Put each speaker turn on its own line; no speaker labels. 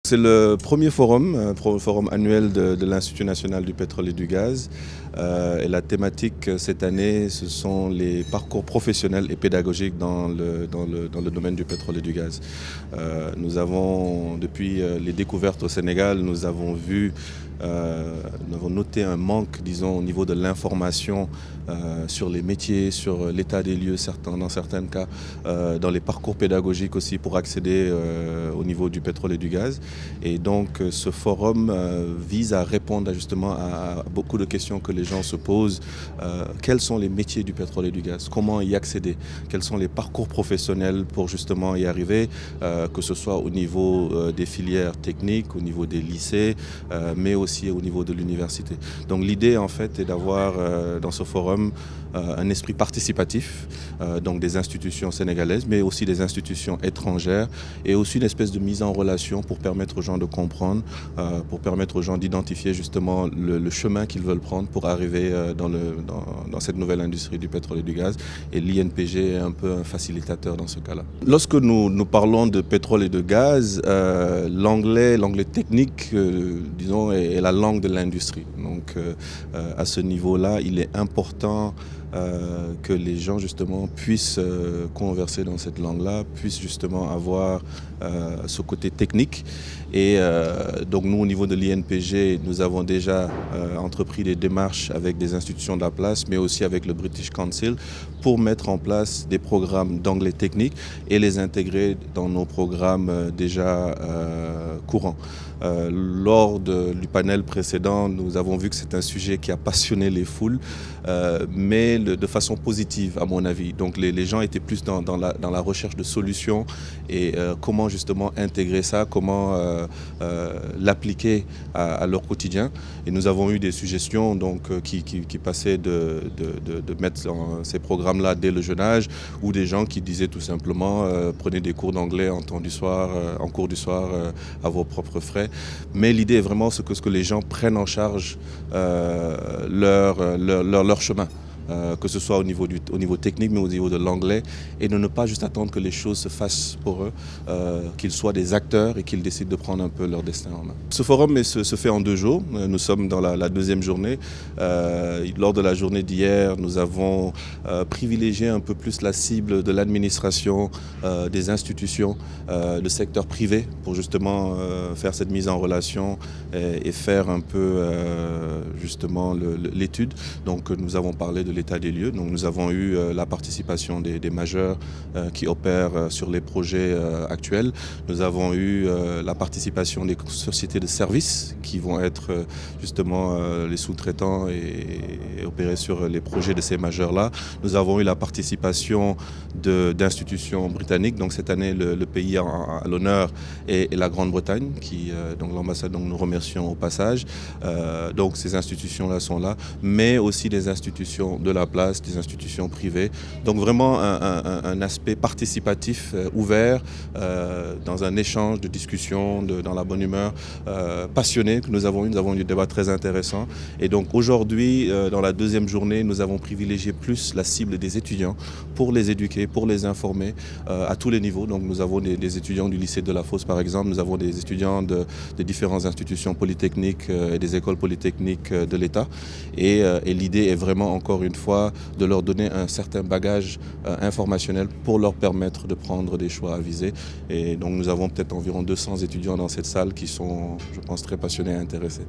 C'est le premier forum annuel de l'Institut national du pétrole et du gaz. Et la thématique cette année, ce sont les parcours professionnels et pédagogiques dans le domaine du pétrole et du gaz. Nous avons, depuis les découvertes au Sénégal, nous avons noté un manque, disons, au niveau de l'information sur les métiers, sur l'état des lieux, dans certains cas, dans les parcours pédagogiques aussi pour accéder au niveau du pétrole et du gaz. Et donc ce forum vise à répondre justement à beaucoup de questions que les gens se posent. Quels sont les métiers du pétrole et du gaz? Comment y accéder? Quels sont les parcours professionnels pour justement y arriver, que ce soit au niveau des filières techniques, au niveau des lycées, mais aussi au niveau de l'université. Donc l'idée en fait est d'avoir dans ce forum un esprit participatif, donc des institutions sénégalaises, mais aussi des institutions étrangères, et aussi une espèce de mise en relation pour permettre aux gens de comprendre, pour permettre aux gens d'identifier justement le chemin qu'ils veulent prendre pour arriver dans cette nouvelle industrie du pétrole et du gaz. Et l'INPG est un peu un facilitateur dans ce cas-là. Lorsque nous parlons de pétrole et de gaz, l'anglais technique, disons, est la langue de l'industrie. Donc à ce niveau-là, il est important que les gens justement puissent converser dans cette langue-là, puissent justement avoir ce côté technique. Et donc nous, au niveau de l'INPG, nous avons déjà entrepris des démarches avec des institutions de la place, mais aussi avec le British Council, pour mettre en place des programmes d'anglais technique et les intégrer dans nos programmes déjà courants. Lors du panel précédent, nous avons vu que c'est un sujet qui a passionné les foules, mais de façon positive à mon avis. Donc les gens étaient plus dans la recherche de solutions et comment justement intégrer ça, comment l'appliquer à leur quotidien. Et nous avons eu des suggestions donc, qui passaient de mettre ces programmes-là dès le jeune âge, ou des gens qui disaient tout simplement prenez des cours d'anglais en cours du soir à vos propres frais. Mais l'idée est vraiment que les gens prennent en charge leur chemin. Que ce soit au niveau technique, mais au niveau de l'anglais, et de ne pas juste attendre que les choses se fassent pour eux, qu'ils soient des acteurs et qu'ils décident de prendre un peu leur destin en main. Ce forum se fait en 2 jours. Nous sommes dans la deuxième journée. Lors de la journée d'hier, nous avons privilégié un peu plus la cible de l'administration, des institutions, le secteur privé, pour justement faire cette mise en relation et faire un peu justement l'étude. Donc nous avons parlé de l'état des lieux. Donc nous avons eu la participation des majeurs qui opèrent sur les projets actuels. Nous avons eu la participation des sociétés de services qui vont être justement les sous-traitants et opérer sur les projets de ces majeurs-là. Nous avons eu la participation d'institutions britanniques. Donc cette année, le pays à l'honneur est la Grande-Bretagne, donc l'ambassade, dont nous remercions au passage. Donc ces institutions-là sont là, mais aussi des institutions de la place, des institutions privées. Donc vraiment un aspect participatif ouvert, dans un échange de discussion, dans la bonne humeur, passionné que nous avons eu. Nous avons eu des débats très intéressants. Et donc aujourd'hui, dans la deuxième journée, nous avons privilégié plus la cible des étudiants pour les éduquer, pour les informer à tous les niveaux. Donc nous avons des étudiants du lycée de la Fosse par exemple, nous avons des étudiants de différentes institutions polytechniques et des écoles polytechniques de l'État. Et l'idée est vraiment, encore une fois, de leur donner un certain bagage informationnel pour leur permettre de prendre des choix avisés. Et donc nous avons peut-être environ 200 étudiants dans cette salle qui sont, je pense, très passionnés et intéressés.